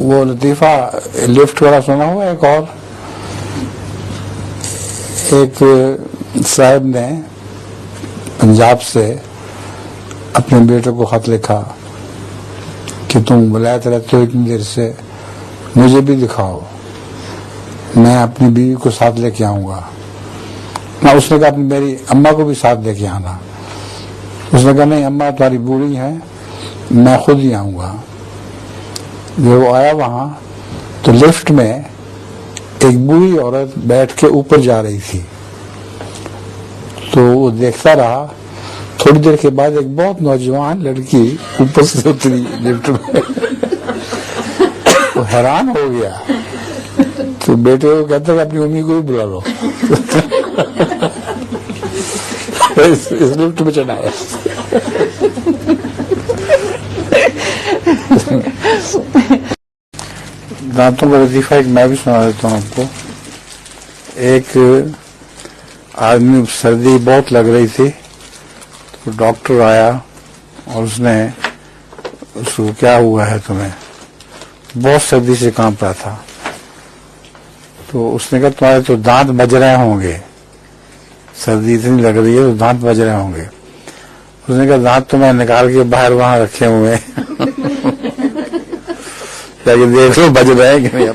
वो लतीफ़ा लिफ्ट वाला सुना हुआ। एक और एक साहब ने पंजाब से अपने बेटे को खत लिखा कि तुम वलायत रहते हो इतनी देर से, मुझे भी दिखाओ, मैं अपनी बीवी को साथ लेके आऊंगा ना। उसने कहा अपनी मेरी अम्मा को भी साथ लेके आना। उसने कहा नहीं अम्मा तुम्हारी बूढ़ी है, मैं खुद ही आऊंगा। जब वो आया वहां तो लिफ्ट में एक बूढ़ी औरत बैठ के ऊपर जा रही थी, तो वो देखता रहा। थोड़ी देर के बाद एक बहुत नौजवान लड़की ऊपर से उतरी लिफ्ट में। वो हैरान हो गया, तो बेटे को कहता है अपनी मम्मी को भी बुला लो। इस लिफ्ट में चढ़ाया। दांतों का लतीफा एक मैं भी सुना देता हूँ आपको। एक आदमी, सर्दी बहुत लग रही थी, तो डॉक्टर आया और उसने उसको क्या हुआ है तुम्हें, बहुत सर्दी से कांप रहा था। तो उसने कहा तुम्हारे तो दांत बज रहे होंगे, सर्दी इतनी लग रही है तो दांत बज रहे होंगे। उसने कहा दांत तो मैं निकाल के बाहर वहां रखे हुए हैं। जाके देख लो बज रहे हैं कि नहीं।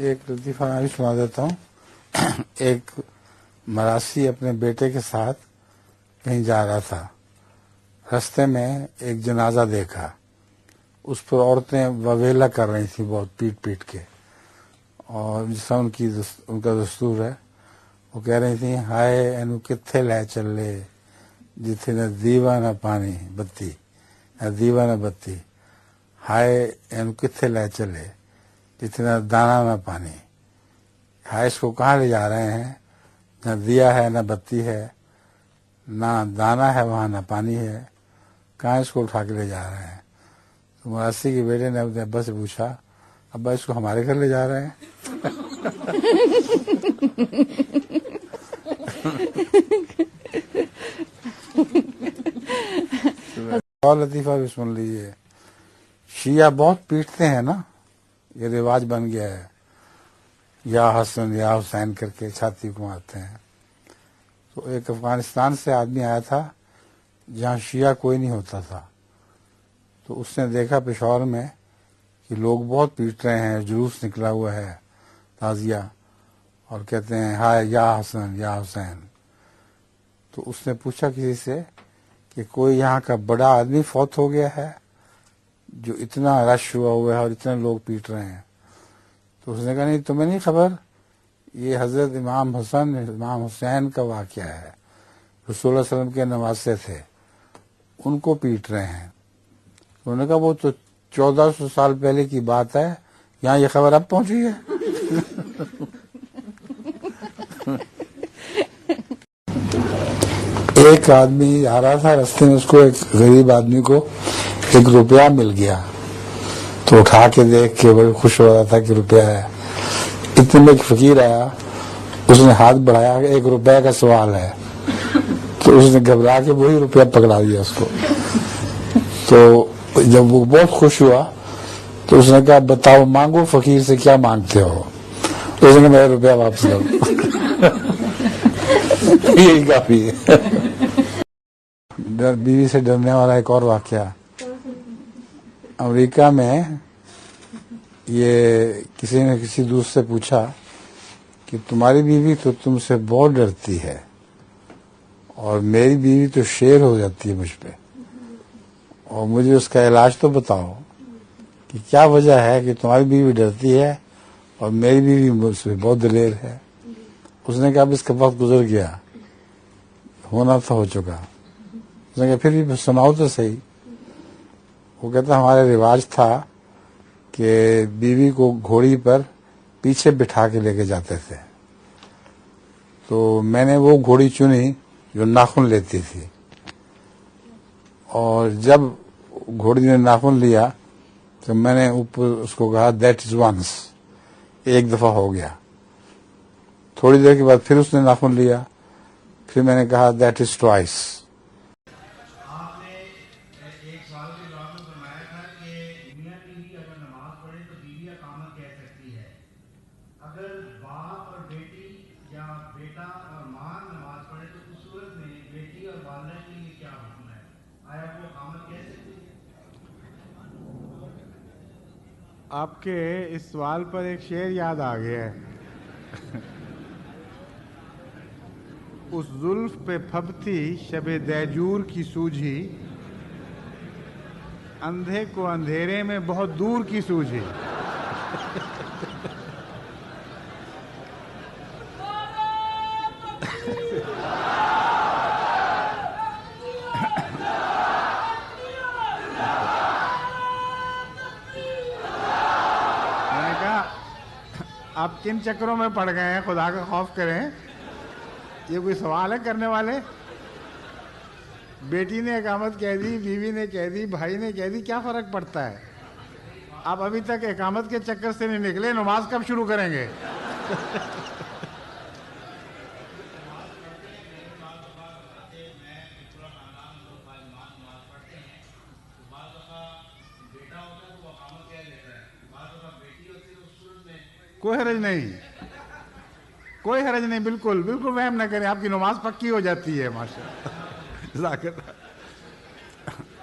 एक लतीफा मैं भी सुना देता हूँ। एक मरासी अपने बेटे के साथ कहीं जा रहा था, रास्ते में एक जनाजा देखा, उस पर औरतें ववेला कर रही थी बहुत पीट पीट के, और जिसका उनका दस्तूर है, वो कह रही थी हाय एनू कित्थे लै चले जिथे न दीवा न पानी बत्ती, न दीवा न बत्ती, हाय एनू कित्थे लै चले जिथे न दाना न पानी। हाय इसको कहाँ ले जा रहे हैं, न दिया है न बत्ती है, ना दाना है वहां न पानी है, कहाँ इसको उठा के ले जा रहे हैं। तो मरासी के बेटे ने अपने अब्बा से पूछा, अब्बा इसको हमारे घर ले जा रहे हैं। और लतीफा भी सुन लीजिए। शिया बहुत पीटते हैं ना, ये रिवाज बन गया है, या हसन या हुसैन करके छाती को मारते हैं। तो एक अफगानिस्तान से आदमी आया था जहाँ शिया कोई नहीं होता था, तो उसने देखा पेशावर में कि लोग बहुत पीट रहे हैं, जुलूस निकला हुआ है ताजिया, और कहते हैं हाय या हसन या हुसैन। तो उसने पूछा किसी से कि कोई यहाँ का बड़ा आदमी फौत हो गया है जो इतना रश हुआ है और इतने लोग पीट रहे हैं। तो उसने कहा नहीं तुम्हें नहीं खबर, ये हजरत इमाम हसन इमाम हुसैन का वाक़या है, रसूल सल्लल्लाहु अलैहि वसल्लम के नवासे थे, उनको पीट रहे हैं। तो उन्होंने कहा वो तो 1400 साल पहले की बात है, यहाँ ये खबर अब पहुंची है। एक आदमी आ रहा था, रास्ते में उसको एक गरीब आदमी को 1 रुपया मिल गया, तो उठा के देख के बड़े खुश हो रहा था कि रुपया है। इतने में एक फकीर आया, उसने हाथ बढ़ाया, 1 रुपया का सवाल है, तो उसने घबरा के वही रुपया पकड़ा दिया उसको। तो जब वो बहुत खुश हुआ तो उसने कहा बताओ मांगो फकीर से क्या मांगते हो। तो उसने कहा मेरा रुपया वापस करो। यही काफी है। बीवी से डरने वाला एक और वाकया। अमेरिका में ये किसी ने किसी दूसरे से पूछा कि तुम्हारी बीवी तो तुमसे बहुत डरती है और मेरी बीवी तो शेर हो जाती है मुझ पे, और मुझे उसका इलाज तो बताओ कि क्या वजह है कि तुम्हारी बीवी डरती है और मेरी बीवी मुझसे बहुत दिलेर है। उसने कहा अब इसका वक्त गुजर गया, होना तो हो चुका। उसने कहा फिर भी सुनाओ तो सही। वो कहता हमारे रिवाज था कि बीवी को घोड़ी पर पीछे बिठा के लेके जाते थे, तो मैंने वो घोड़ी चुनी जो नाखून लेती थी, और जब घोड़ी ने नाखून लिया तो मैंने ऊपर उसको कहा दैट इज वंस, एक दफा हो गया। थोड़ी देर के बाद फिर उसने नाखून लिया, फिर मैंने कहा दैट इज ट्वाइस। एक सवाल के जवाब में फरमाया था कि मियाँ बीवी अगर नमाज पढ़े तो बीवी अकामत कह सकती है। अगर बाप और बेटी या बेटा और माँ नमाज पढ़े तो उस सूरत में बेटी और वालिदा के लिए क्या हुक्म है? आया वो अकामत कह सकती है? आपके इस सवाल पर एक शेर याद आ गया है। उस जुल्फ पे फबती शबे दैजूर की सूझी, अंधे को अंधेरे में बहुत दूर की सूझी। मैंने कहा आप किन चक्रों में पड़ गए हैं, खुदा का खौफ करें। ये कोई सवाल है करने वाले? बेटी ने इकामत कह दी, बीवी ने कह दी, भाई ने कह दी, क्या फर्क पड़ता है? आप अभी तक इकामत के चक्कर से नहीं निकले, नमाज कब शुरू करेंगे? कोई हरज नहीं, कोई हरज नहीं, बिल्कुल बिल्कुल वहम न करें, आपकी नमाज पक्की हो जाती है माशाअल्लाह।